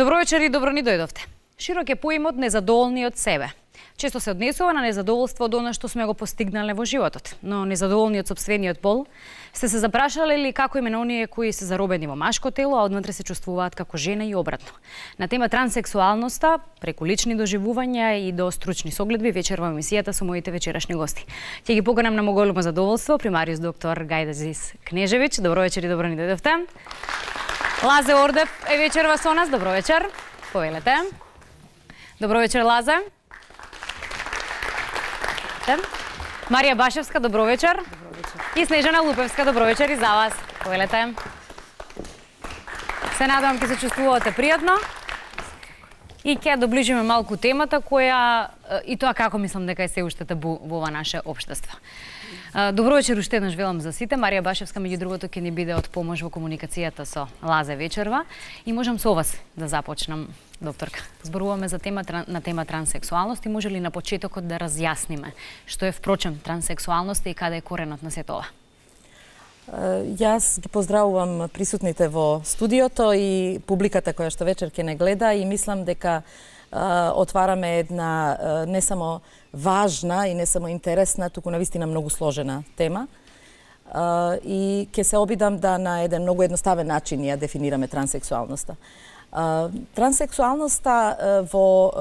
Добро вечер и добро ни дојдовте. Широк е поимот незадоволни од себе. Често се однесува на незадоволство од она што сме го постигнале во животот, но незадоволни од сопствениот пол, сте се запрашале ли како име на оние кои се заробени во машко тело, а однатре се чувствуваат како жена и обратно. На тема транссексуалноста, преку лични доживувања и до стручни согледби, вечер во емисијата со моите вечерашни гости. Ќе ги поканам на моголемо задоволство примариус доктор Гајдазис Кнежевиќ. Добро вечер и добро ни дојдовте. Лазе Ордев е вечерва со нас. Добро вечер. Повелете. Добро вечер, Лазе. Марија Башевска, добро вечер. Добро вечер. И Снежана Лупевска, добро вечер и за вас. Повелете. Се надевам ќе се чувствувате пријатно. И ќе доближиме малку темата која и тоа како мислам дека е се уште табу во ова наше општество. Добро вечер уште еднаш велам за сите. Марија Башевска меѓу другото ќе ни биде од помош во комуникацијата со Лазе вечерва и можам со вас да започнам, докторка. Зборуваме за на тема транссексуалност и може ли на почетокот да разјасниме што е впрочем транссексуалноста и каде е коренот на сето ова? Јас ги поздравувам присутните во студиото и публиката која што вечер ќе не гледа и мислам дека отвараме една не само важна и не само интересна, туку навистина многу сложена тема. И ќе се обидам да на еден многу едноставен начин ја дефинираме транссексуалноста. Транссексуалноста во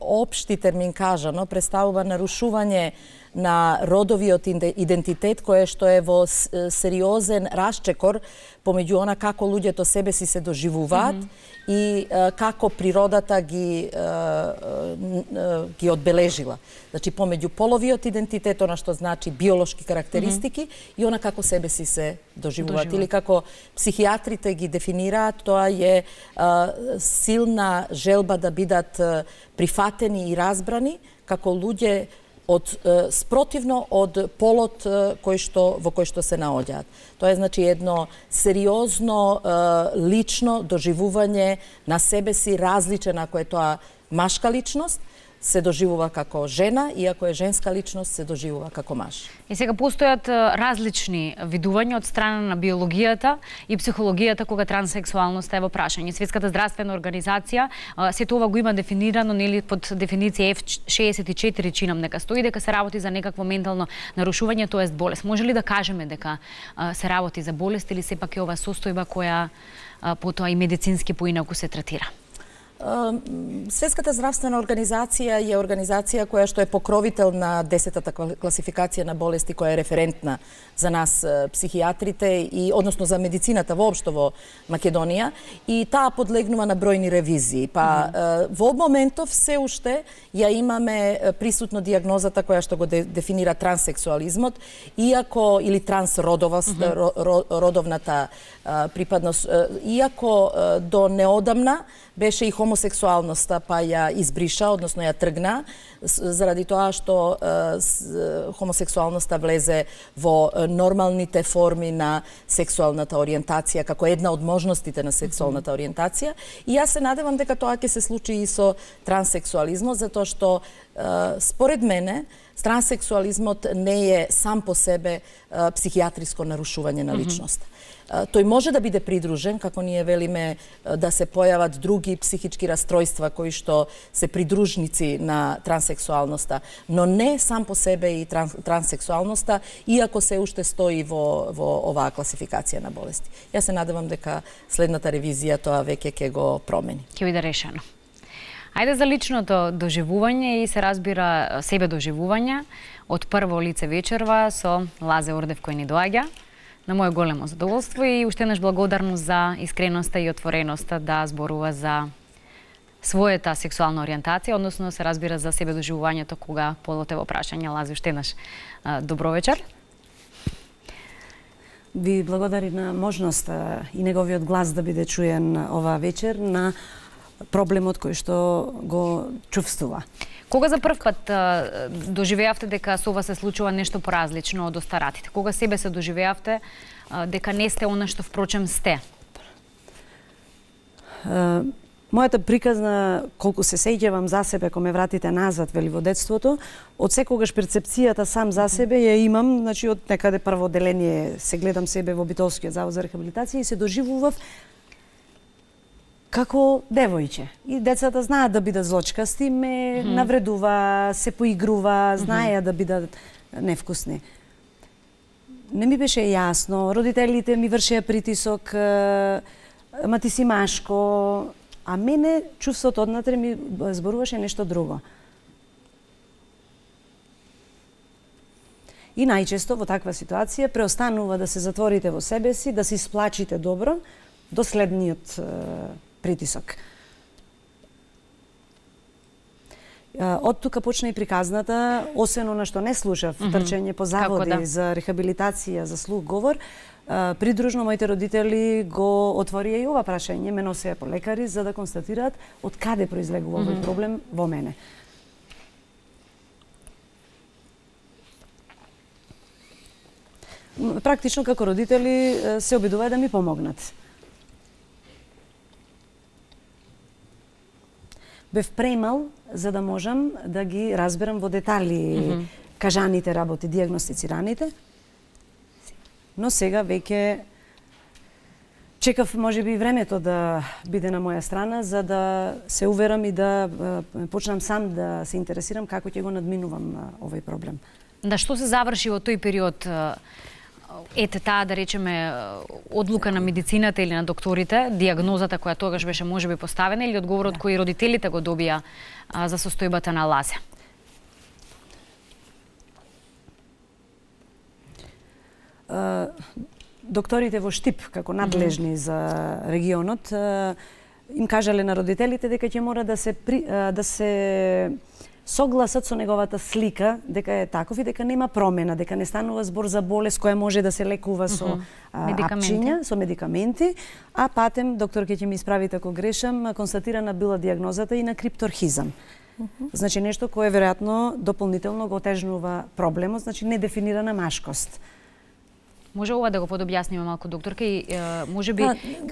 општи термин кажано представува нарушување на родовиот идентитет кој што е во сериозен расчекор помеѓу она како луѓето себе си се доживуваат и како природата ги одбележила. Значи помеѓу половиот идентитет, она што значи биолошки карактеристики и она како себе си се доживуваат или како психијатрите ги дефинираат, тоа е силна желба да бидат прифатени и разбрани како луѓе спротивно од полот во кој што се наоѓаат. Тоа е значи едно сериозно лично доживување на себе си различен ако е тоа машка личност, се доживува како жена и ако е женска личност се доживува како маж. И сега постојат различни видувања од страна на биологијата и психологијата кога транссексуалноста е во прашање. Светската здравствена организација сето ова го има дефинирано нели под дефиниција F64 чинам дека стои дека се работи за некакво ментално нарушување, тоест болест. Може ли да кажеме дека се работи за болест или сепак е ова состојба која потоа и медицински поинаку се третира? Светската здравствена организација е организација која што е покровител на 10-та класификација на болести која е референтна за нас психијатрите и односно за медицината воопшто во Македонија и таа подлегнува на бројни ревизии. Па во моментов се уште ја имаме присутно дијагнозата која што го дефинира транссексуализмот, иако или трансродовната припадност, иако до неодамна беше и хомосексуалноста, па ја избриша, односно ја тргна, заради тоа што хомосексуалноста влезе во нормалните форми на сексуалната ориентација, како една од можностите на сексуалната ориентација. И јас се надевам дека тоа ќе се случи и со транссексуализмот, затоа што според мене транссексуализмот не е сам по себе психијатриско нарушување на личноста. Тој може да биде придружен, како ние велиме, да се појават други психички растројства кои што се придружници на транссексуалноста, но не сам по себе и транссексуалноста, иако се уште стои во оваа класификација на болести. Јас се надевам дека следната ревизија тоа веќе ќе го промени. Ќе биде решено. Ајде за личното доживување и се разбира себе доживување од прво лице вечерва со Лазе Ордев кој ни доаѓа. На моје големо задоволство и уште еднаш благодарност за искреноста и отвореноста да зборува за својата сексуална ориентација, односно се разбира за себе доживувањето кога полот е во прашање. Лазе, уште еднаш добро вечер. Ви благодари на можноста и неговиот глас да биде чуен оваа вечер на проблемот кој што го чувствува. Кога за прв пат доживеавте дека со вас се случува нешто поразлично од остаратите? Кога себе се доживеавте дека не сте она што впрочем сте? Мојата приказна, колку се сеќавам за себе кога ме вратите назад, вели во детството, од секогаш перцепцијата сам за себе ја имам, значи од некаде прво одделение се гледам себе во Битолскиот завод за рехабилитација и се доживував како девојче. И децата знаат да бидат злочкасти, ме навредува, се поигрува, знаеа да бидат невкусни. Не ми беше јасно, родителите ми вршеа притисок, ма ти си машко, а мене чувството однатре ми зборуваше нешто друго. И најчесто во таква ситуација преостанува да се затворите во себе си, да се исплачите добро до следниот притисок. Од тука почна и приказната, освен она што не слушав, трчење по заводи за рехабилитација, за слух говор, придружно моите родители го отворија и ова прашање, ме носеа по лекари за да констатираат од каде произлегува овој проблем во мене. Практично како родители се обидуваа да ми помогнат. Бев премал за да можам да ги разберам во детали кажаните работи, дијагностицираните. Но сега веќе чекав можеби и времето да биде на моја страна за да се уверам и да почнам сам да се интересирам како ќе го надминувам овој проблем. Да, што се заврши во тој период? Ете таа, да речеме, одлука на медицината или на докторите, дијагнозата која тогаш беше можеби поставена или одговорот кој родителите го добија за состојбата на Лазе? Докторите во Штип, како надлежни за регионот, им кажале на родителите дека ќе мора да се согласат со неговата слика, дека е таков и дека нема промена, дека не станува збор за болест која може да се лекува со апчиња, со медикаменти, а патем докторке ќе ми исправите ако грешам, констатирана била дијагнозата и на крипторхизам. Значи нешто кое веројатно дополнително го отежнува проблемот, значи недефинирана машкост. Може ова да го подобјасниме малку, докторка, и можеби...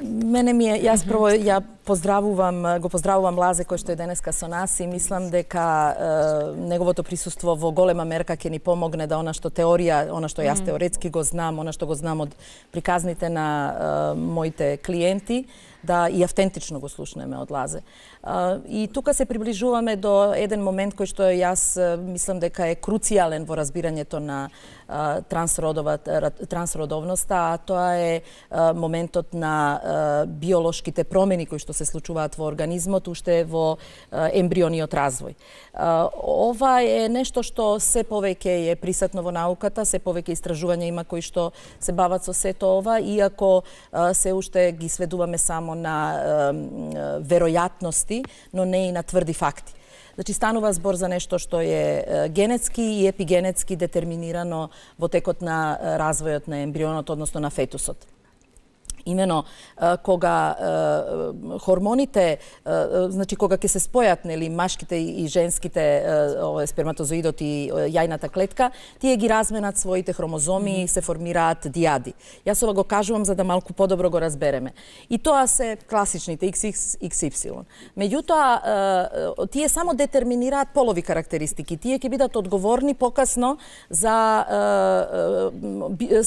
Мене ми е, јас прво ја го поздравувам Лазе кој што е денеска со нас и мислам дека неговото присуство во голема мерка ќе ни помогне да она што теорија, она што јас теоретски го знам, она што го знам од приказните на моите клиенти, да и автентично го слушнеме од Лазе. И тука се приближуваме до еден момент кој што јас мислам дека е круцијален во разбирањето на трансродовноста, а тоа е моментот на биолошките промени кои што се случуваат во организмот уште во ембриониот развој. Ова е нешто што се повеќе е присутно во науката, се повеќе истражувања има кои што се бават со сето ова, иако се уште ги сведуваме само на веројатности, но не и на тврди факти. Значи, станува збор за нешто што е генетски и епигенетски детерминирано во текот на развојот на ембрионот, односно на фетусот. Имено, кога хормоните, значи кога ќе се спојат нели машките и женските сперматозоидот и јајната клетка, тие ги разменат своите хромозоми и се формираат диади. Јас ова го кажувам за да малку подобро го разбереме. И тоа се класичните XX, XY. Меѓутоа, тие само детерминираат полови карактеристики. Тие ќе бидат одговорни покасно за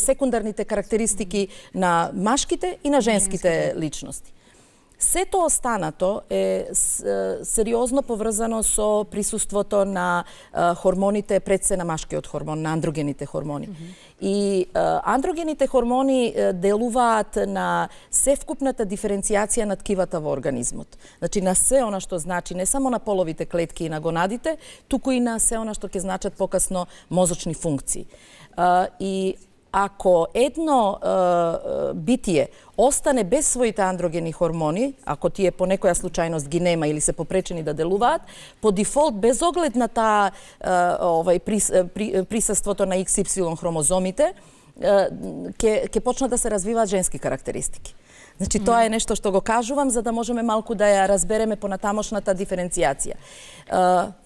секундарните карактеристики на машките и на женските личности. Сето останато е сериозно поврзано со присуството на хормоните, пред се на машкиот хормон, на андрогените хормони. И андрогените хормони делуваат на севкупната диференцијација на ткивата во организмот. Значи на се она што значи не само на половите клетки и на гонадите, туку и на се она што ќе значат покасно мозочни функции. И ако едно битие остане без своите андрогени хормони, ако тие по некоја случајност ги нема или се попречени да делуваат, по дефолт, без оглед на таа присуството на XY хромозомите, ќе почнат да се развиваат женски карактеристики. Значи, тоа е нешто што го кажувам за да можеме малку да ја разбереме понатамошната диференцијација.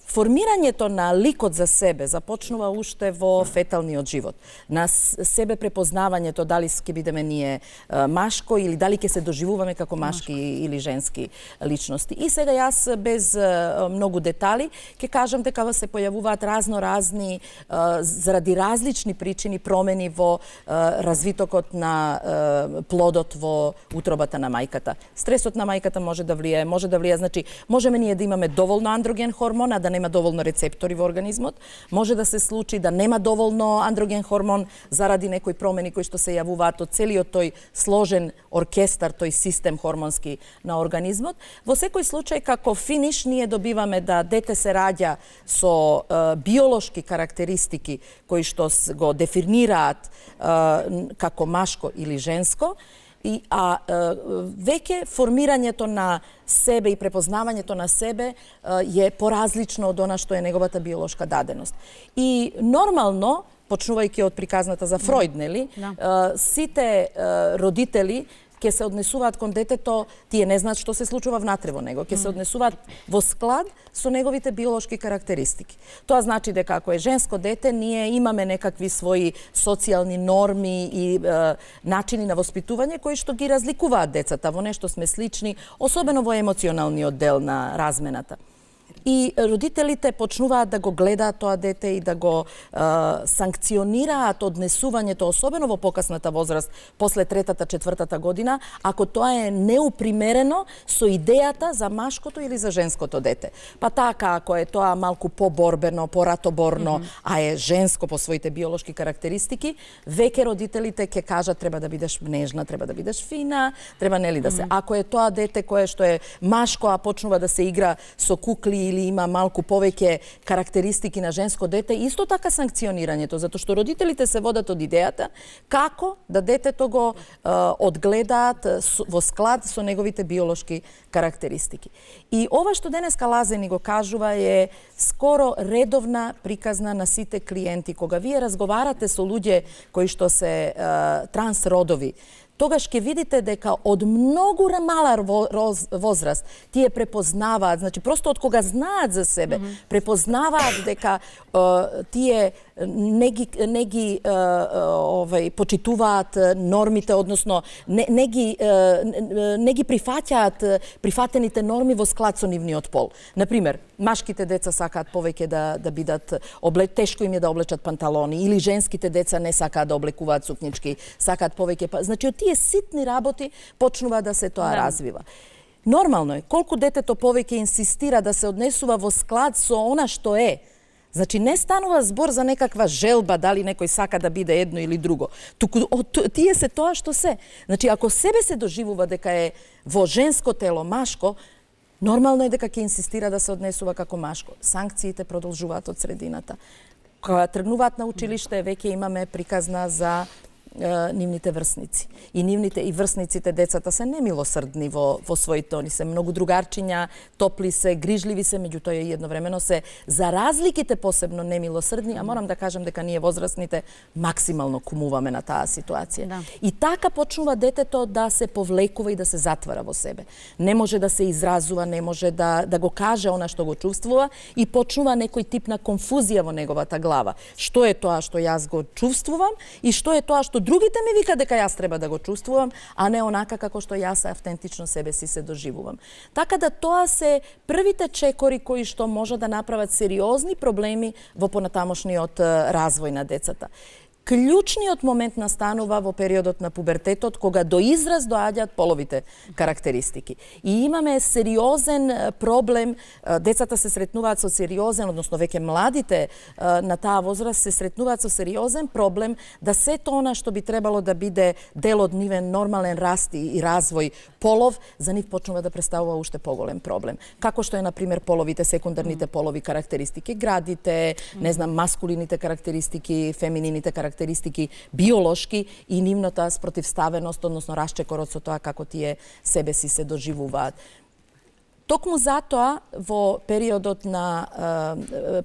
Формирањето на ликот за себе започнува уште во феталниот живот. На себе препознавањето дали ќе бидеме ние машко или дали ќе се доживуваме како машки или женски личности. И сега јас без многу детали ќе кажам дека се појавуваат разни заради различни причини промени во развитокот на плодот во утробата на мајката. Стресот на мајката може да влие, значи можеме ние да имаме доволно андроген хормон, а да нема доволно рецептори во организмот. Може да се случи да нема доволно андроген хормон заради некои промени кои што се јавуваат од целиот тој сложен оркестар, тој систем хормонски на организмот. Во секој случај како финиш ние добиваме да дете се раѓа со биолошки карактеристики кои што го дефинираат како машко или женско, веќе формирањето на себе и препознавањето на себе е поразлично од она што е неговата биолошка даденост. И нормално, почнувајќи од приказната за Фройд, нели, сите родители ќе се однесуваат кон детето, тие не знаат што се случува внатре во него, ќе се однесуваат во склад со неговите биолошки карактеристики. Тоа значи дека ако е женско дете, ние имаме некакви своји социјални норми и начини на воспитување кои што ги разликуваат децата, во нешто сме слични, особено во емоционалниот дел на размената. И родителите почнуваат да го гледаат тоа дете и да го санкционираат однесувањето, особено во покасната возраст, после 3-4 година, ако тоа е неупримерено со идејата за машкото или за женското дете. Па така, ако е тоа малку поборбено, поратоборно, а е женско по своите биолошки карактеристики, веќе родителите ќе кажат треба да бидеш нежна, треба да бидеш фина, треба нели да се. Ако е тоа дете кое што е машко, а почнува да се игра со кукли или има малку повеќе карактеристики на женско дете, исто така санкционирањето, затоа што родителите се водат од идејата како да детето го одгледаат во склад со неговите биолошки карактеристики. И ова што денеска Лазе ни го кажува е скоро редовна приказна на сите клиенти. Кога вие разговарате со луѓе кои што се трансродови, тогаш ќе видите дека од многу мала возраст тие препознаваат, значи просто од кога знаат за себе, препознаваат дека тие не ги почитуваат нормите, односно не ги прифаќаат прифатените норми во склад со нивниот пол. Например, машките деца сакаат повеќе да бидат тешко им е да облечат панталони, или женските деца не сакаат да облекуваат сукнички, сакаат повеќе. Значи од тие ситни работи почнува да се тоа развива. Нормално е, колку детето повеќе инсистира да се однесува во склад со она што е. Значи, не станува збор за некаква желба, дали некој сака да биде едно или друго. Туку тие се тоа што се. Значи, ако себе се доживува дека е во женско тело машко, нормално е дека ќе инсистира да се однесува како машко. Санкциите продолжуваат од средината. Кога тргнуваат на училиште, веќе имаме приказна за нивните врсници. И врсниците, децата се немилосрдни во своите, они се многу другарчиња, топли се, грижливи се, меѓутоа и едновремено се за разликите посебно немилосрдни, а морам да кажам дека ние возрастните максимално кумуваме на таа ситуација. Да. И така почнува детето да се повлекува и да се затвара во себе. Не може да се изразува, не може да го каже она што го чувствува и почнува некој тип на конфузија во неговата глава. Што е тоа што јас го чувствувам и што е тоа што другите ми вика дека јас треба да го чувствувам, а не онака како што јас автентично себе си се доживувам. Така да тоа се првите чекори кои што може да направат сериозни проблеми во понатамошниот развој на децата. Клучниот момент настанува во периодот на пубертетот, кога до израз доаѓаат половите карактеристики. И имаме сериозен проблем, децата се сретнуваат со сериозен, односно веќе младите на таа возраст се сретнуваат со сериозен проблем да сето она што би требало да биде дел од нивен нормален раст и развој полов, за нив почнува да представува уште поголем проблем. Како што е, например, половите, секундарните полови карактеристики, градите, не знам, маскулините карактеристики, феминините карактеристики, биолошки и нивната спротивставеност, односно расчекорот со тоа како тие себе си се доживуваат. Токму затоа во периодот на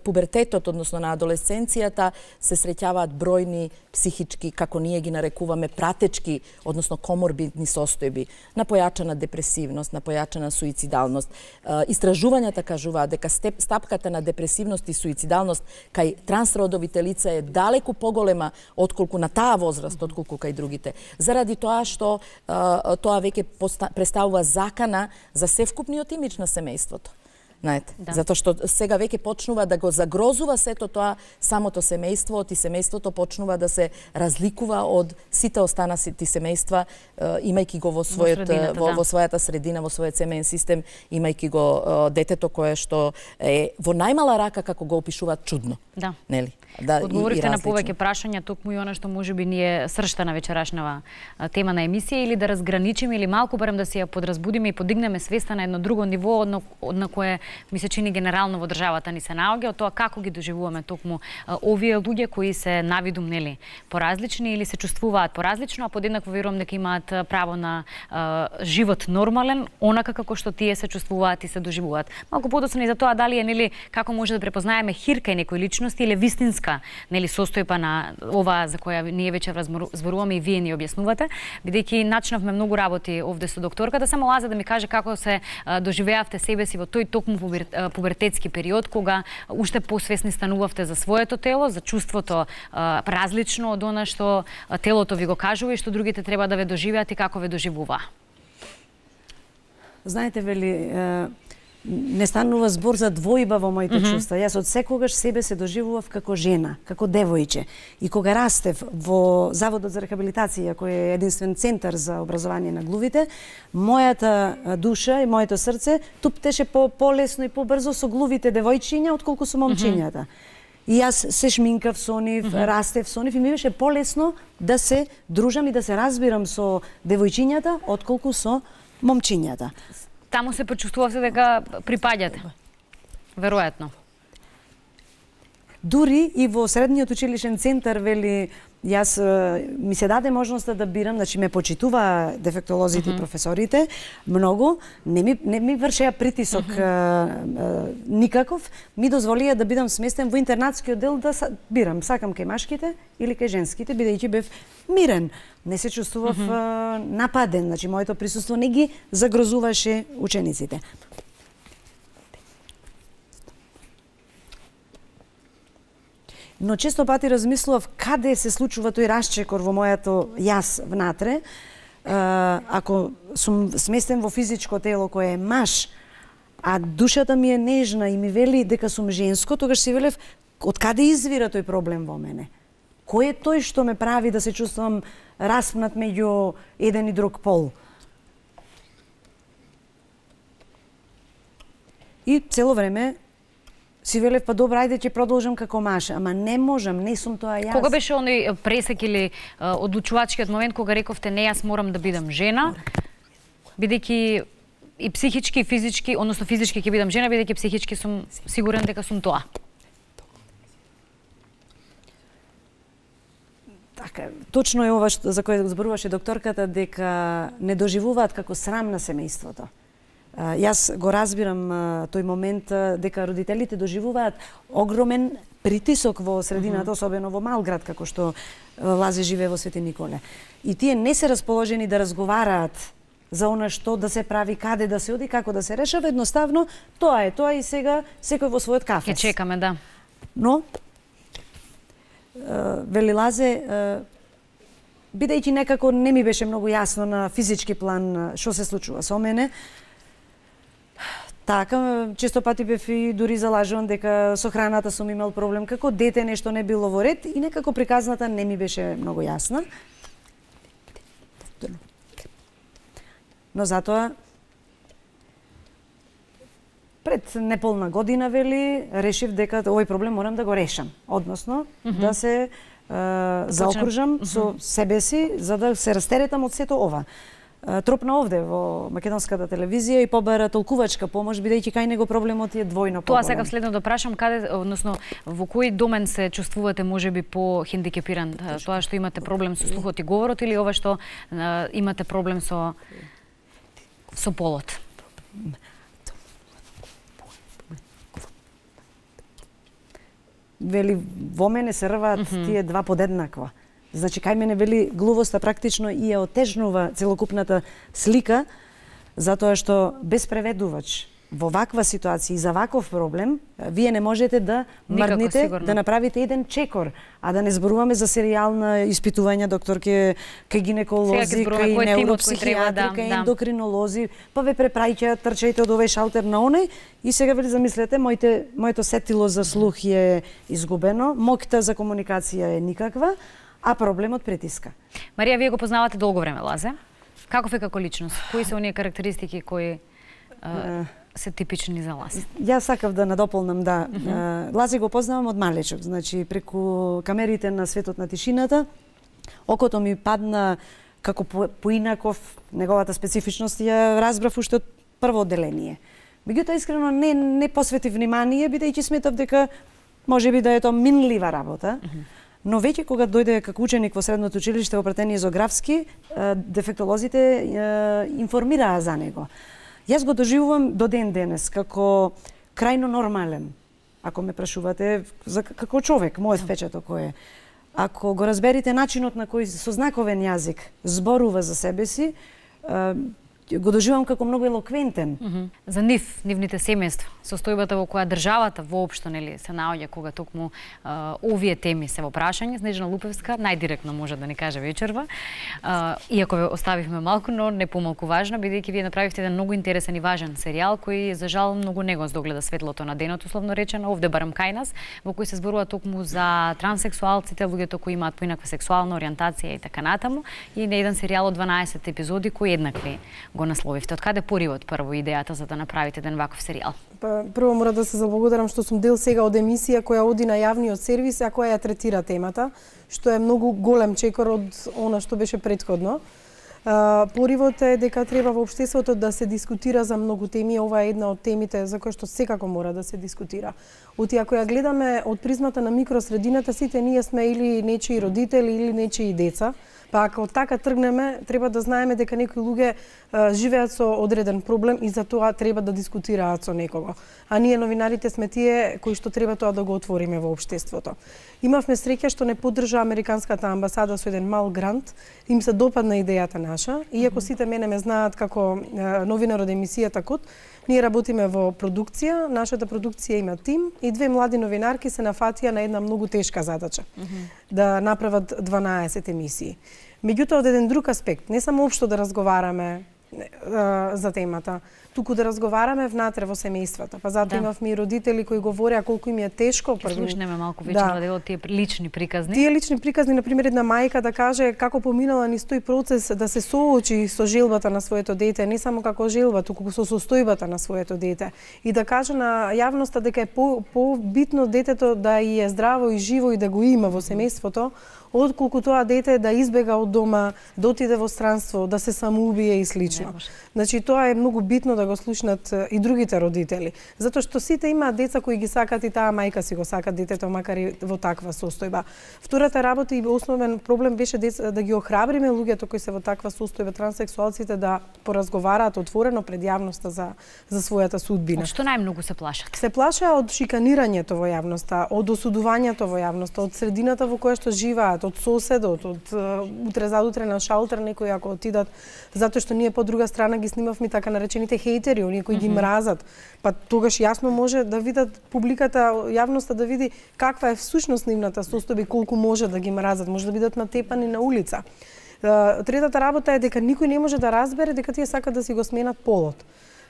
пубертетот, односно на адолесценцијата, се среќаваат бројни психички, како ние ги нарекуваме, пратечки, односно коморбидни состојби, на појачана депресивност, на појачана суицидалност. Истражувањата кажуваат дека стапката на депресивност и суицидалност кај трансродовите лица е далеку поголема отколку на таа возраст, отколку кај другите. Заради тоа што тоа веќе представува закана за севкупниот имидж на семејството. Знаете, затоа што сега веќе почнува да го загрозува сето тоа самото семејство, и семејството почнува да се разликува од сите останати семејства, имајќи го во својата средина, во својот семеен систем, имајќи го детето кое што е во најмала рака, како го опишуваат, чудно. Да. Нели? Одговоривте на повеќе прашања, токму и она што можеби ние сршта на вечерашнава тема на емисија, или да разграничиме, или малку барем да се ја подразбудиме и подигнеме свеста на едно друго ниво, на кое ми се чини генерално во државата ни се наоѓа, од тоа како ги доживуваме токму овие луѓе кои се навидум, нели, поразлични или се чувствуваат поразлично, а подеднакво верувам дека имаат право на живот нормален, онака како што тие се чувствуваат и се доживуваат. Малку подоцна и за тоа дали е, нели, како може да препознаеме хирка и некои личности или вистинска, нели, состојба на ова за која ние вече зборуваме и вие ни објаснувате, бидејќи начнавме многу работи овде со докторката. Само Лаза да ми каже како се доживеавте себе си во тој токму пубертетски период, кога уште посвесни станувавте за своето тело, за чувството различно од она што телото ви го кажува и што другите треба да ве доживеат и како ве доживува. Знаете, вели, не станува збор за двојба во моите чувства. Јас од секогаш себе се доживував како жена, како девојче. И кога растев во Заводот за рехабилитација, кој е единствен центар за образование на глувите, мојата душа и моето срце туптеше полесно и побрзо со глувите девојчиња отколку со момчињата. И јас се шминкав со нив, растев со нив и ми беше полесно да се дружам и да се разбирам со девојчињата отколку со момчињата. Таму се почувствувавте дека припаѓате, веројатно. Дури и во средниот училишен центар, вели, јас ми се даде можноста да бирам, значи ме почитува дефектолозите и професорите многу, не ми вршеа притисок никаков, ми дозволија да бидам сместен во интернатскиот дел да бирам, сакам кај машките или кај женските, бидејќи бев мирен. Не се чувствував нападен, значи моето присуство не ги загрозуваше учениците. Но често пати размислував каде се случува тој расчекор во мојато јас внатре. Ако сум сместен во физичко тело кое е маж, а душата ми е нежна и ми вели дека сум женско, тогаш си велев од каде извира тој проблем во мене? Кој е тој што ме прави да се чувствувам распнат меѓу еден и друг пол? И цело време си велев, па добро, ајде ќе продолжам како маж, ама не можам, не сум тоа јас. Кога беше оној пресек или одлучувачкиот момент кога рековте не, јас морам да бидам жена, бидејќи и психички, и физички, односно физички ќе бидам жена, бидејќи психички сум сигурен дека сум тоа? Така, точно е ова за кое зборуваше докторката, дека не доживуваат како срам на семејството. Јас го разбирам тој момент дека родителите доживуваат огромен притисок во средината, особено во мал град како што Лазе живее во Свети Николе. И тие не се расположени да разговараат за она што да се прави, каде да се оди, како да се решава, едноставно тоа е тоа и сега секој во својот кафес. Ќе чекаме, да. Но вели Лазе, бидејќи некако не ми беше многу јасно на физички план што се случува со мене, така, често пати бев и дури залажуван дека со храната сум имал проблем, како дете нешто не било во ред и некако приказната не ми беше многу јасна. Но затоа, пред неполна година, вели, решив дека овој проблем морам да го решам. Односно, да се заокружам со себе си, за да се растеретам од сето ова. Тропна овде во македонската телевизија и побара толкувачка помош, бидејќи кај него проблемот е двојно поголем. Тоа сакав следно да прашам, каде, односно во кој домен се чувствувате можеби по хендикепиран? Тоа што имате проблем со слухот и говорот или ова што имате проблем со полот? вели, во мене се рваат тие два подеднаква. Значи, кај мене, вели, глувоста практично и ја отежнува целокупната слика, затоа што без преведувач во ваква ситуација и за ваков проблем, вие не можете да мрдните, да направите еден чекор, а да не зборуваме за серијална испитувања, докторке, кај гинеколози, кај неуропсихијатри, кај ендокринолози, па ве препраќаат, трчајте од овој шалтер на оној, и сега вели, замислете, моето сетило за слух е изгубено, моќта за комуникација е никаква, а проблемот притиска. Марија, вие го познавате долго време Лазе. Каков е како личност? Кои се оние карактеристики кои се типични за Лазе? Јас сакав да надополнам, да. Лазе го познавам од малечок, значи преку камерите на Светот на тишината, окото ми падна како поинаков, неговата специфичност ја разбрав уште од прво одделение. Меѓутоа, искрено не посвети внимание, бидејќи сметав дека можеби да е тоа минлива работа. Но веќе кога дојде како ученик во средното училиште во пратење Зографски, дефектолозите информираа за него. Јас го доживувам до ден денес како крајно нормален. Ако ме прашувате како човек, мојот впечаток кој е. Ако го разберите начинот на кој со знаковен јазик зборува за себе си, го доживам како многу елоквентен. За нивните семејства, состојбата во која државата воопшто се наоѓа кога токму овие теми се во прашање. Снежана Лупевска најдиректно може да ни каже вечерва, иако ве оставивме малку, но не помалку важно, бидејќи вие направивте еден многу интересен и важен серијал кој за жал многу не го догледа светлото на денот, условно речено, овде барем кај нас, во кој се зборува токму за транссексуалците, луѓето кои имаат поинаква сексуална ориентација и така натаму, и на еден серијал од 12 епизоди кои еднакви го насловивте. Од каде поривот прво идејата за да направите еден ваков серијал? Прво мора да се заблагодарам што сум дел сега од емисија која оди на јавниот сервис, а која ја третира темата, што е многу голем чекор од она што беше претходно. Поривот е дека треба во општеството да се дискутира за многу теми, ова е една од темите за која што секако мора да се дискутира. Оти ако ја гледаме од призмата на микросредината, сите ние сме или нечии родители или нечии деца. Па ако така тргнеме, треба да знаеме дека некои луѓе живеат со одреден проблем и за тоа треба да дискутираат со некого. А ние новинарите сме тие кои што треба тоа да го отвориме во општеството. Имавме среќа што не поддржа американската амбасада со еден мал грант, им се допадна идејата наша, иако сите мене ме знаат како новинар од емисијата Код, ние работиме во продукција, нашата продукција има тим и две млади новинарки се нафатија на една многу тешка задача, да направат 12 емисии. Меѓутоа, од еден друг аспект, не само општо да разговараме за темата, туку да разговараме внатре во семејствата. Па затоа имавме и родители кои говореа колку им е тешко. Слушнеме малку вечера дел од тие лични приказни. Тие лични приказни, например, една мајка да каже како поминала низ тој процес да се соочи со желбата на своето дете, не само како желба, туку со состојбата на своето дете. И да каже на јавноста дека е по-битно детето да и е здраво и живо и да го има во семејството, отколку тоа дете да избега од дома, да отиде во странство, да се самоубие и слично. Значи, тоа е многу битно да го слушнат и другите родители. Затоа што сите имаат деца кои ги сакат и таа мајка си го сака детето, макар и во таква состојба. Втората работа и основен проблем беше да ги охрабриме луѓето кои се во таква состојба, транссексуалците, да поразговараат отворено пред јавноста за својата судбина. Од што најмногу се плашат? Се плашаа од шиканирањето во јавноста, од осудувањето во јавноста, од средината во која што живеат, од соседот, од утре задутре на шалтер некои ако отидат, затоа што ние по друга страна ги снимавме така наречените хейтери, оние кои ги мразат. Па тогаш јасно може да видат публиката, јавноста да види каква е всушност нивната состојба и колку може да ги мразат, може да бидат натепани на улица. Третата работа е дека никој не може да разбере дека тие сакат да си го сменат полот.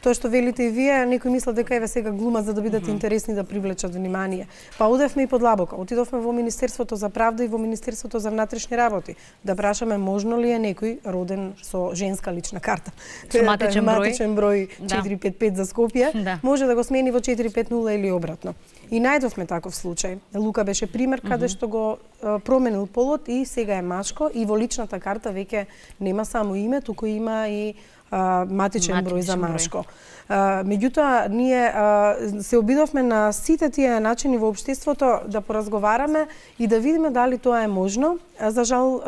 Тоа што велите и вие, некој мислат дека еве сега глумат за да бидат интересни да привлечат внимание. Па одевме и подлабоко. Отидовме во Министерството за правда и во Министерството за внатрешни работи да прашаме можно ли е некој роден со женска лична карта. Со матичен број 455 за Скопје, може да го смени во 450 или обратно. И најдовме таков случај. Лука беше пример каде што го променил полот и сега е машко и во личната карта веќе нема само име, туку има и матичен број за машко. Меѓутоа, ние се обидовме на сите тие начини во општеството да поразговараме и да видиме дали тоа е можно. За жал,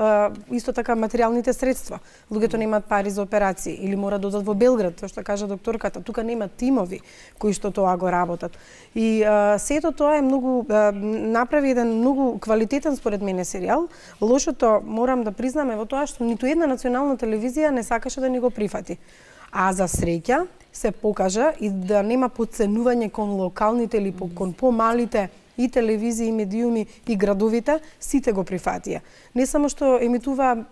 исто така материјалните средства. Луѓето немаат пари за операции или мора да одат во Белград, тоа што кажа докторката. Тука нема тимови кои што тоа го работат. И сето тоа е многу направи еден многу квалитетен според мене серијал. Лошото морам да признаме во тоа што ниту една национална телевизија не сакаше да ни го прифати. А за среќа се покажа и да нема подценување кон локалните или кон помалите и телевизии, и медиуми, и градовите, сите го прифатија. Не само што емитува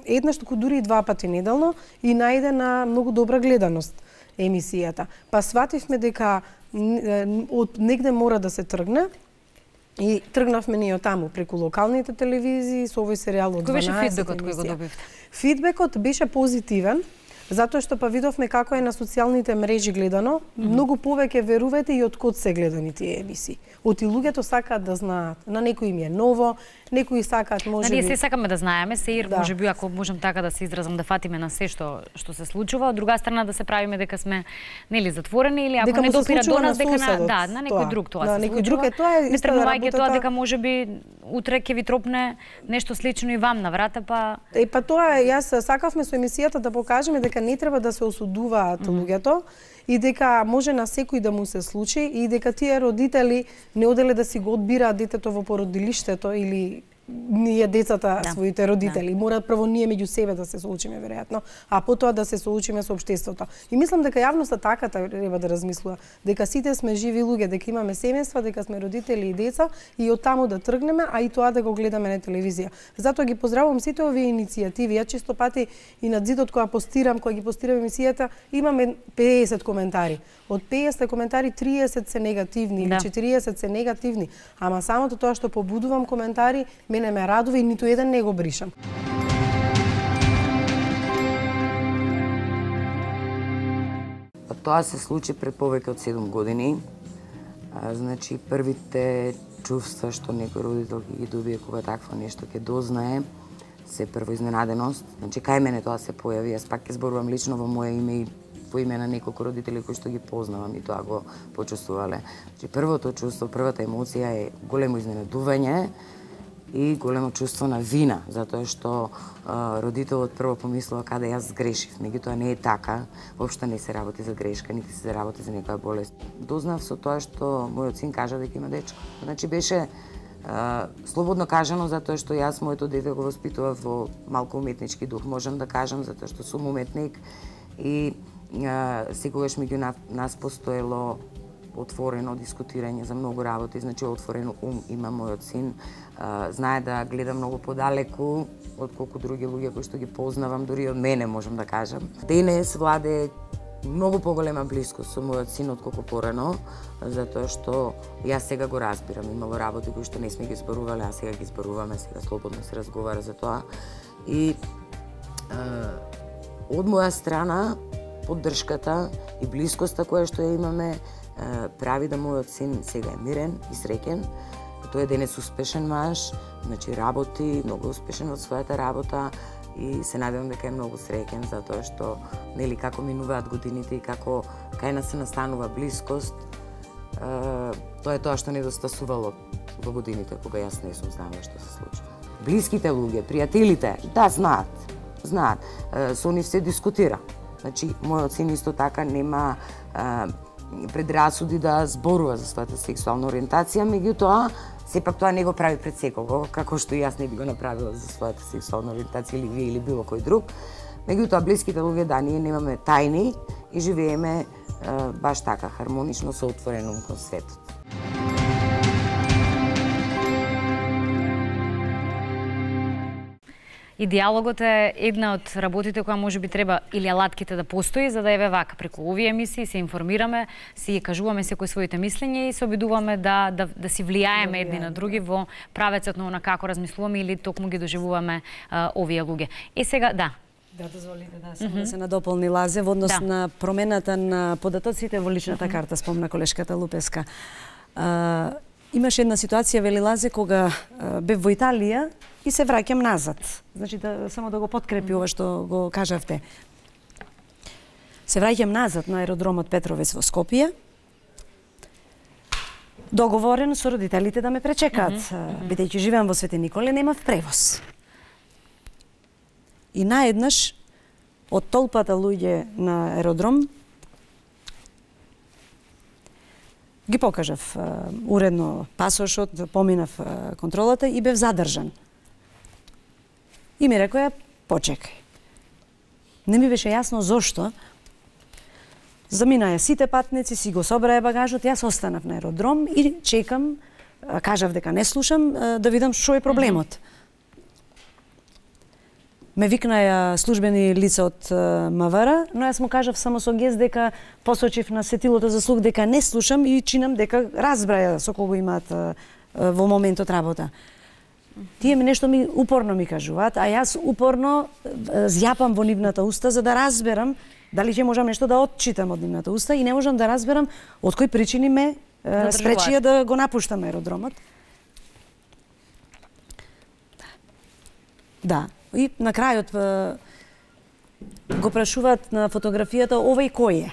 еднаш, туку дури и 2 пати неделно и најде на многу добра гледаност емисијата. Па свативме дека од негде мора да се тргне и тргнавме ние од таму преку локалните телевизии со овој серијал од 12 емисија. Кој беше фидбекот кој го добивте? Фидбекот беше позитивен. Затоа што па видовме како е на социјалните мрежи гледано, многу повеќе верувате и од код се гледани тие емисии. Оти луѓето сакаат да знаат. На некои им е ново, некои сакаат можеби. Ние се сакаме да знаеме, можеби ако можам така да се изразам, да фатиме на се што се случува, од друга страна да се правиме дека сме нели затворени или ако дека не допира до нас дека на некој друг тоа се случува. Не тргнувајќи тоа дека можеби утре ќе ви тропне нешто слично и вам на врата, па па тоа јас сакавме со емисијата да покажеме дека не треба да се осудуваат луѓето и дека може на секој да му се случи и дека тие родители не оделе да си го одбираат детето во породилиштето или ние децата своите родители. Мора прво ние меѓу себе да се соочиме веројатно, а потоа да се соочиме со општеството. И мислам дека јавноста така треба да размислува, дека сите сме живи луѓе, дека имаме семејства, дека сме родители и деца и од таму да тргнеме, а и тоа да го гледаме на телевизија. Затоа ги поздравувам сите овие иницијативи. Ја често пати и на зидот кога ги постирам емисијата, имаме 50 коментари. Од 50 коментари 30 се негативни или 40 се негативни, ама самото тоа што побудувам коментари мене ме радува и ниту еден не го бришам. Тоа се случи пред повеќе од 7 години. Значи, првите чувства што некој родител ги добие кога такво нешто ќе дознае, се прво изненаденост. Значи, кај мене тоа се појави, јас пак ќе зборувам лично во моје име и во име на неколку родители кои што ги познавам и тоа го почувствувале. Значи, првото чувство, првата емоција е големо изненадување и големо чувство на вина, затоа што родителот прво помислува каде јас сгрешив, меѓутоа не е така, воопшто не се работи за грешка, нити се работи за некоја болест. Дознав со тоа што мојот син кажа дека има дечко. Значи беше слободно кажано затоа што јас моето дете го воспитував во малку уметнички дух, можам да кажам, затоа што сум уметник и секогаш меѓу нас постоело отворено дискутирање за многу работи, значи отворен ум има мојот син, знае да гледа многу подалеку од колку други луѓе кои што ги познавам, дури од мене можам да кажам. Денес владе многу поголема блискост со мојот син отколку порано, затоа што јас сега го разбирам, имало работи кои што не сме ги зборувале, а сега ги зборуваме, сега слободно се разговара за тоа. И од моја страна поддршката и блискоста која што ја имаме прави да мојот син сега е мирен и среќен. Тој е денес успешен маж, значи работи, многу успешен во својата работа и се надевам дека е многу среќен затоа што нели како минуваат годините и како кај нас се настанува блискост, тоа е тоа што недостасувало во годините кога јас не сум знаела што се случува. Блиските луѓе, пријателите, да знаат. Со нив се дискутира. Значи, мојот син исто така нема предрасуди да зборува за својата сексуална ориентација, меѓутоа, сепак тоа не го прави пред секого, како што и јас не би го направила за својата сексуална ориентација или вие или било кој друг. Меѓутоа, блиските луѓе, да, ние немаме тајни и живееме баш така, хармонично со отворен ум кон светот. И диалогот е една од работите која можеби треба или алатките да постои за да еве вака преку овие емисии се информираме, си кажуваме секој своите мислења и се обидуваме да си влијаеме едни на други во правецот на како размислуваме или токму ги доживуваме овие луѓе. И сега да. Да, дозволите да се надополни Лазе во однос на промената на податоците во личната карта, спомна колешката Лупеска. Имаше една ситуација, вели Лазе, кога бев во Италија и се враќам назад. Значи, само да го подкрепи ова што го кажавте. Се враќам назад на аеродромот Петровец во Скопје. Договорен со родителите да ме пречекаат. Бидејќи живеам во Свети Николе, немав превоз. И наеднаш, од толпата луѓе на аеродром, ги покажав уредно пасошот, поминав контролата и бев задржан. И ми рекоја, почекај. Не ми беше јасно зошто. Заминаја сите патници, си го собрае багажот, јас останав на аеродром и чекам, кажав дека не слушам, да видам што е проблемот. Ме викнаја службени лица од МВР, но јас му кажав само со гест дека посочив на сетилото за слух дека не слушам и чинам дека разбраја со кого имаат во моментот работа. Тие нешто упорно ми кажуваат, а јас упорно зјапам во нивната уста за да разберам дали ќе можам нешто да отчитам од нивната уста и не можам да разберам од кои причини ме спречија да го напуштам аеродромот. Да. И на крајот го прашуваат на фотографијата овој кој е?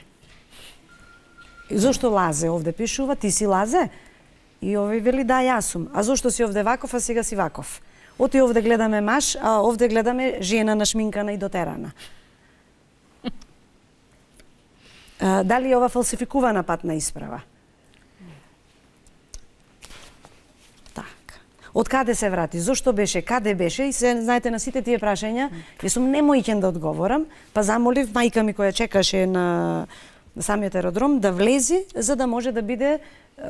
Зошто Лазе овде пишува? Ти си Лазе? И овој вели да, јас сум. А зошто си овде ваков, а сега си ваков? Оти овде гледаме маж, а овде гледаме жена нашминкана и дотерана. Дали е ова фалсификувана патна исправа? Од каде се врати, зошто беше, каде беше и се знаете на сите тие прашања, јас сум немојќен да одговорам, па замолив мајка ми која чекаше на самиот аеродром да влези за да може да биде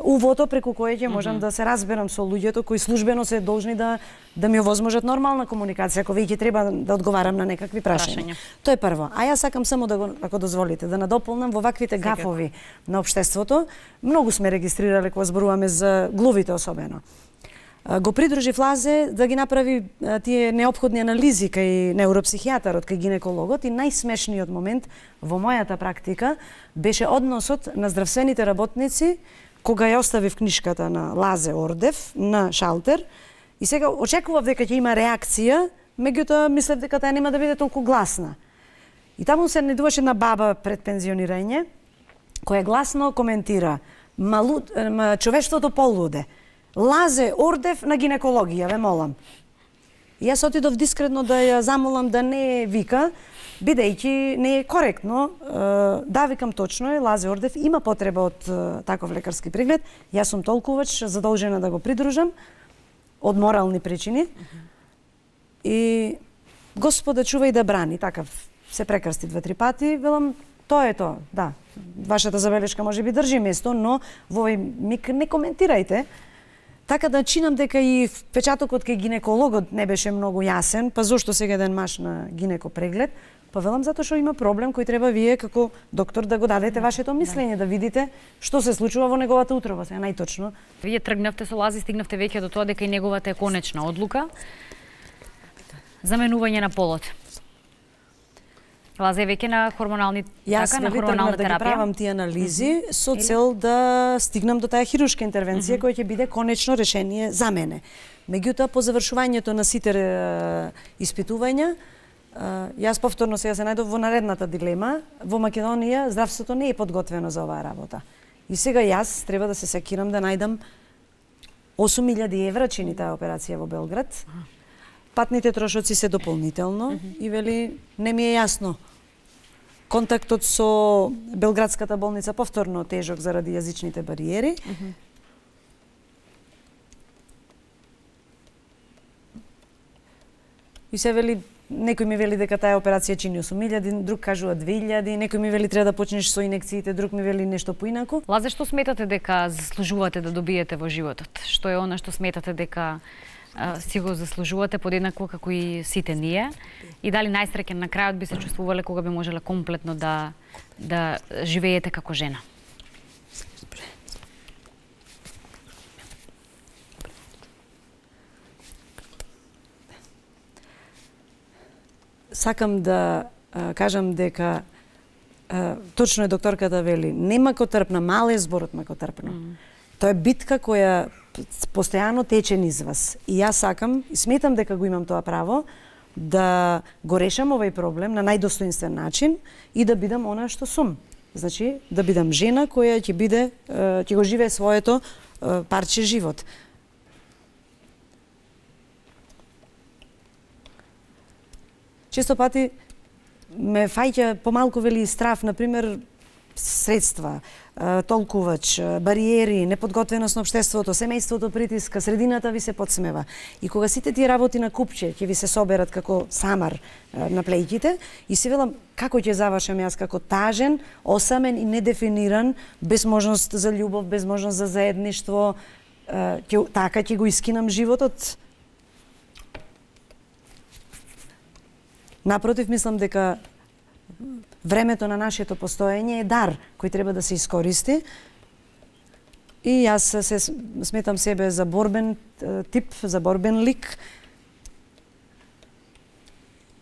увото преку кое ќе можам да се разберам со луѓето кои службено се должни да ми овозможат нормална комуникација, ако веќе треба да одговарам на некакви прашања. Тоа е прво. А јас сакам само да го, ако дозволите, да надополнам во ваквите гафови на општеството. Многу сме регистрирале кога зборуваме за глувите особено. Го придружив Лазе да ги направи тие неопходни анализи кај неуропсихијатарот, кај гинекологот и најсмешниот момент во мојата практика беше односот на здравствените работници кога ја оставив книшката на Лазе Ордев на шалтер и сега очекував дека ќе има реакција, меѓутоа мислев дека таа нема да биде толку гласна. И таму се најдуваше една баба пред пензионирање која гласно коментира: човештвото полуде. Лазе Ордев на гинекологија, ве молам. И јас отидов дискретно да ја замолам да не вика, бидејќи не е коректно. Да, викам, точно е, Лазе Ордев има потреба од таков лекарски преглед. Јас сум толкувач задолжена да го придружам од морални причини. И Господа чувај да брани, такав се прекрсти 2-3 пати, велам, тоа е тоа, да. Вашата забелешка може би држи место, но во овој миг не коментирајте. Така да чинам дека и впечатокот кај гинекологот не беше многу јасен, па зошто сега еден маж на гинеко преглед? Па велам затоа што има проблем кој треба вие како доктор да го дадете вашето мислење, да видите што се случува во неговата утроба, сега најточно. Вие тргнавте со Лази, стигнавте веќе до тоа дека и неговата е конечна одлука заменување на полот. Лазе веќе на хормонални така, на хормонална терапија. Јас да ги правам тие анализи со цел да стигнам до таа хируршка интервенција која ќе биде конечно решение за мене. Меѓутоа по завршувањето на сите испитувања, јас повторно сега се најдов во наредната дилема. Во Македонија здравството не е подготвено за оваа работа. И сега јас треба да се секирам да најдам 8.000 евра чини таа операција во Белград. Патните трошоци се дополнително и вели не ми е јасно. Контактот со Белградската болница повторно тежок заради јазичните бариери. И се вели, некој ми вели дека таа операција чини 8.000, друг кажува 2.000, некој ми вели треба да почнеш со инекциите, друг ми вели нешто поинаку. Лазе, што сметате дека заслужувате да добиете во животот? Што е она што сметате дека си го заслужувате подеднакво како и сите ние? И дали најсреќен на крајот би се чувствувале кога би можеле комплетно да живеете како жена? Сакам да кажам дека точно е докторката вели, нема ко трпна, мал е зборот ма ко трпна. Тоа е битка која постојано тече низ вас. И јас сакам, и сметам дека го имам тоа право, да го решам овој проблем на најдостоинствен начин и да бидам она што сум. Значи, да бидам жена која ќе го живее своето парче живот. Често пати ме фаќа помалку вели страф, например, средства, толкувач, бариери, неподготвеност на општеството, семејството притиска, средината ви се подсмева. И кога сите тие работи на купче ќе ви се соберат како самар на плејките, и си велам како ќе завршам јас како тажен, осамен и недефиниран, без можност за љубов, без можност за заедништво, така ќе го искинам животот. Напротив, мислам дека времето на нашето постоење е дар кој треба да се искористи. И јас се сметам себе за борбен тип, за борбен лик.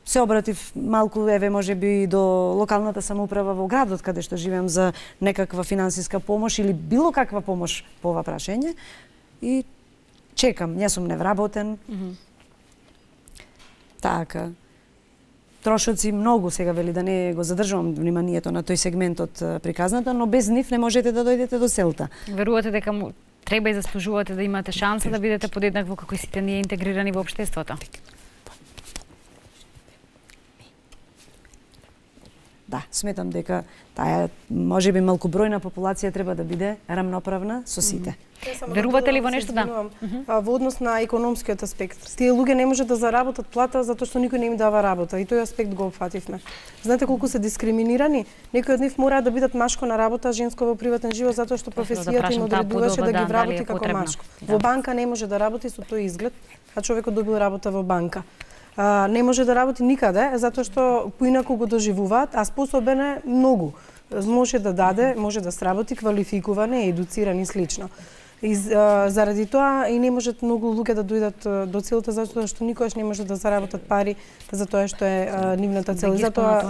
Се обратив малку, еве, можеби до локалната самоуправа во градот, каде што живеам, за некаква финансиска помош или било каква помош по ова прашање. И чекам, јас сум невработен. Така. Трошоци многу, сега вели да не го задржувам вниманието на тој сегмент од приказната, но без нив не можете да дојдете до целта. Верувате дека треба и заслужувате да имате шанса да бидете подеднакво како сите ние интегрирани во општеството? Да, сметам дека таа можеби малкубројна популација треба да биде рамноправна со сите. Верувате ли во нешто? Да. Во однос на економскиот аспект. Тие луѓе не можат да заработат плата затоа што никој не им дава работа, и тој аспект го опфативме. Знаете колку се дискриминирани? Некои од нив мора да бидат машко на работа, женско во приватен живот затоа што професијата им одредуваше да ги вработи како машко. Во банка не може да работи со тој изглед, а човекот добил работа во банка. Не може да работи никаде затоа што поинаку го доживуваат, а способен е многу. Може да даде, може да сработи, квалификуван е, едуциран и слично. И заради тоа и не можат многу луѓе да дојдат до целта затоа што никогаш не може да заработат пари за тоа што е нивната цел. Затоа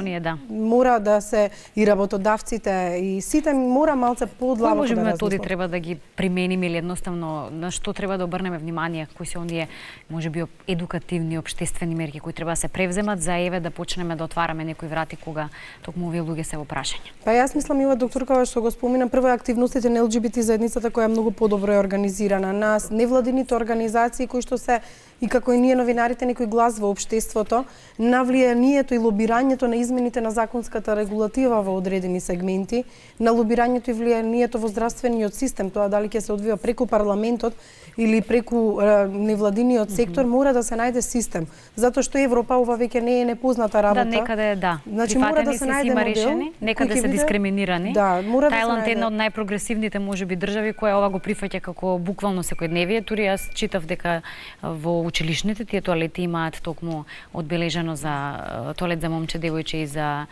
мора да се и работодавците и сите мора малце подлабоко да размислат. Кои методи треба да ги примениме или едноставно на што треба да обрнеме внимание, кои се оние можеби едукативни општествени мерки кои треба да се превземат за еве да почнеме да отвараме некои врати кога токму овие луѓе се во прашање? Па јас мислам и ова докторка што го спомина, прво активностите на ЛГБТ заедницата која е многу добро е организирана, нас невладините организации кои што се и како и ние новинарите некој глас во општеството, на влијанието и лобирањето на измените на законската регулатива во одредени сегменти, на лобирањето и влијанието во здравствениот систем, тоа дали ќе се одвива преку парламентот или преку невладиниот сектор, мора да се најде систем, затоа што Европа ова веќе не е непозната работа. Да, некаде да. Значи мора да се најде модел, некаде се дискриминирани. Да, мора да се Тајланд најде. е една од најпрогресивните можеби држави која ова го прифаќа како буквално секојдневие. Тури јас читав дека во училишните тие тоалети имаат токму одбележано за тоалет за момче, девојче и за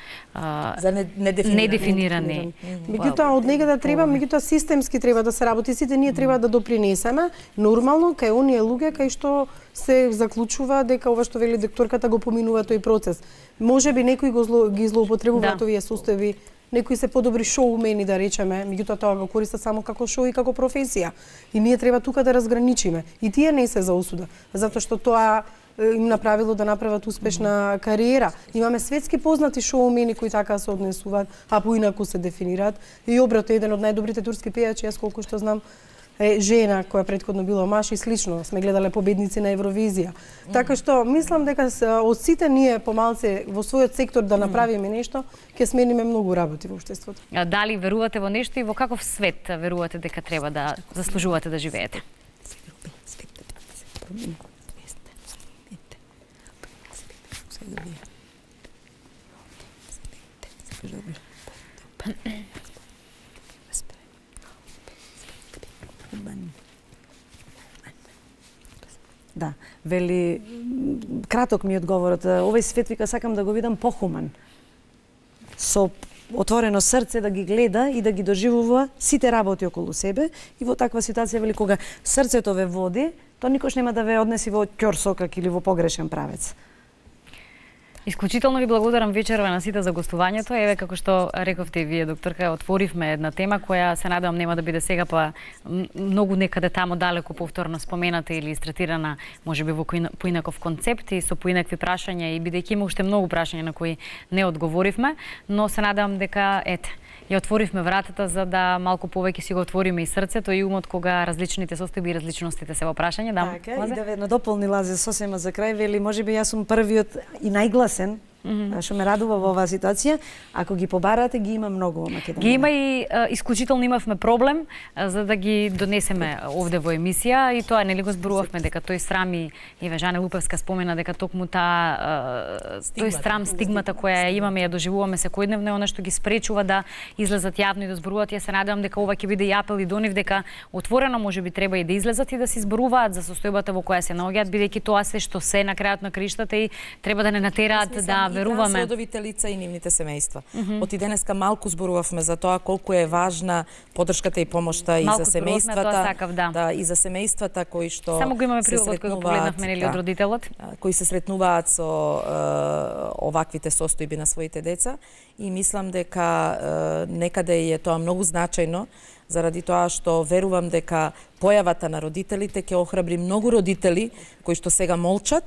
недефинирани. Меѓутоа од негде треба, меѓутоа системски треба да се работи, сите ние треба да допринесеме нормално кај оние луѓе кај што се заклучува дека ова што вели докторката го поминува тој процес. Можеби некои ги злоупотребуваат овие состојби. Некои се подобри шоумени, да речеме, меѓутоа тоа го користат само како шоу и како професија. И ние треба тука да разграничиме. И тие не се за осуда, затоа што тоа им направило да направат успешна кариера. Имаме светски познати шоумени кои така се однесуваат, а поинаку се дефинираат. И обрато еден од најдобрите турски пејачи, јас колку што знам, е жена која претходно била маж и слично. Сме гледале победници на Евровизија. Така што мислам дека од сите ние помалце во својот сектор да направиме нешто, ќе смениме многу работи во општеството. Дали верувате во нешто и во каков свет верувате дека треба да заслужувате да живеете? Да, вели, краток ми е одговорот. Овој свет, вика, сакам да го видам похуман. Со отворено срце да ги гледа и да ги доживува сите работи околу себе. И во таква ситуација, вели, кога срцето ве води, тоа никош нема да ве однеси во ќорсокак или во погрешен правец. Исклучително ви благодарам вечерва на сите за гостувањето. Еве, како што рековте и вие, докторка, отворивме една тема која се надевам нема да биде сега па многу некаде тамо далеко повторно спомената или истретирана, можеби во поинаков концепт и со поинакви прашања, и бидејќи има уште многу прашања на кои не одговоривме, но се надевам дека ја отворивме вратата за да малку повеќе си го отвориме и срцето и умот кога различните состојби и различностите се во прашање. Така, и да ведно дополни Лазе сосема за крај, вели можеби јас сум првиот и најгласен, што ме радува во оваа ситуација. Ако ги побарате, ги има многу во Македонија. Ги има и исклучително имавме проблем за да ги донесеме овде во емисија, и тоа нели го зборувавме дека тој срам, и Жане Лупевска спомена дека токму тој срам, стигмата која ја имаме, ја доживуваме секојдневно, е она што ги спречува да излезат јавно и да зборуваат. Ја се надевам дека ова ќе биде и апел и до нив дека отворено можеби треба и да излезат и да се зборуваат за состојбата во која се наоѓаат, бидејќи тоа се што се на крајот на криштата и треба да не натераат да веруваме. И трансродовите лица и нивните семејства. Оти денеска малку зборувавме за тоа колку е важна поддршката и помошта и за семејствата, и за семејствата кои што само го имаме прилогот кој го погледнавме нели од родителот, кои се сретнуваат со оваквите состојби на своите деца, и мислам дека некаде е тоа многу значајно, заради тоа што верувам дека појавата на родителите ќе охрабри многу родители кои што сега молчат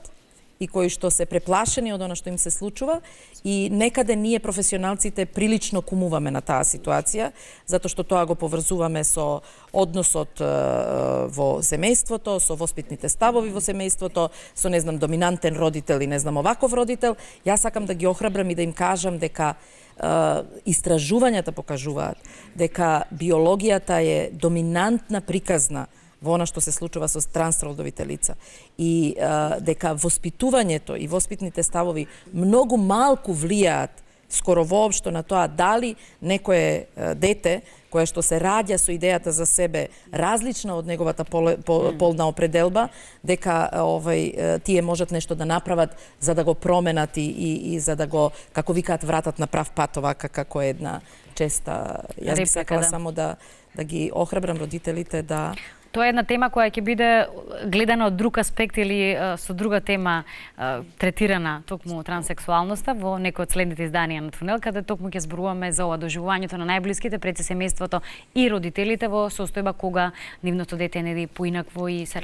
и кои што се преплашени од она што им се случува, и некаде ние професионалците прилично кумуваме на таа ситуација, затоа што тоа го поврзуваме со односот во семејството, со воспитните ставови во семејството, со доминантен родител и оваков родител. Јас сакам да ги охрабрам и да им кажам дека истражувањата покажуваат дека биологијата е доминантна приказна во она што се случува со трансродовите лица, и дека воспитувањето и воспитните ставови многу малку влијаат скоро воопшто на тоа дали некое дете кое што се раѓа со идејата за себе различна од неговата полна определба, дека тие можат нешто да направат за да го променат и за да го, како викаат, вратат на прав пат, овака како една честа. Јас би сакала само да ги охрабрам родителите да... Тоа е една тема која ќе биде гледана од друг аспект или со друга тема третирана, токму транссексуалноста, во некој од следните изданија на Тунел, каде токму ќе зборуваме за ова доживувањето на најблиските пред семејството и родителите во состојба кога нивното дете е поинакво и се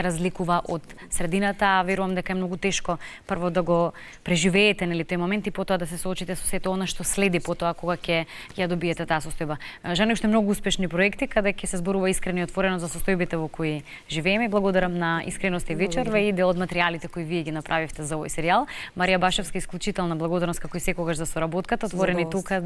разликува од средината. Верувам дека е многу тешко прво да го преживеете тој момент и потоа да се соочите со сето она што следи потоа кога ќе ја добиете таа состојба. Жане, уште многу успешни проекти каде ќе се зборува искрено и отворено за состојбите во кои живееме. Благодарам на искреноста и вечерва и дел од материјалите кои вие ги направивте за овој серијал. Марија Башевска, исклучителна благодарност како и секогаш за соработката, отворени тука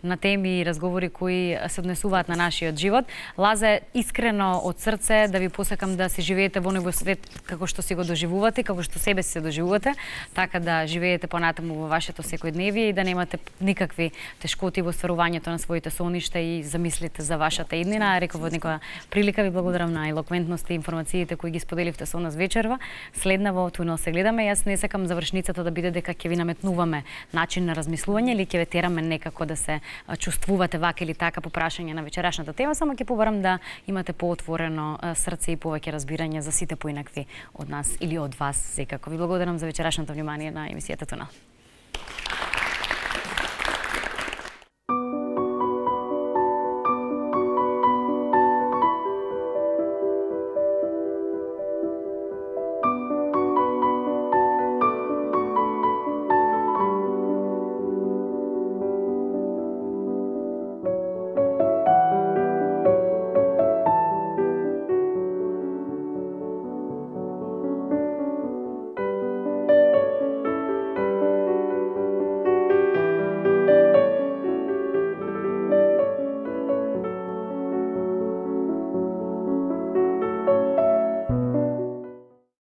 на теми и разговори кои се однесуваат на нашиот живот. Лазе, искрено од срце да ви посакам да се живеете во невој свет како што си го доживувате, како што себе се доживувате, така да живеете понатаму во вашето секојдневие и да немате никакви тешкоти во стварувањето на своите соништа и замислите за вашата иднина. Реков од некоја прилика ви благодарам на елоквентност и информациите кои ги споделивте со нас вечерва. Следна во Тунел се гледаме. Јас не сакам завршницата да биде дека ќе ви наметнуваме начин на размислување или ќе ве тераме некако да се чувствувате вака или така по прашање на вечерашната тема, само ќе побарам да имате поотворено срце и повеќе разбирање за сите поинакви од нас или од вас секако. Ви благодарам за вечерашното внимание на емисијата Тунел.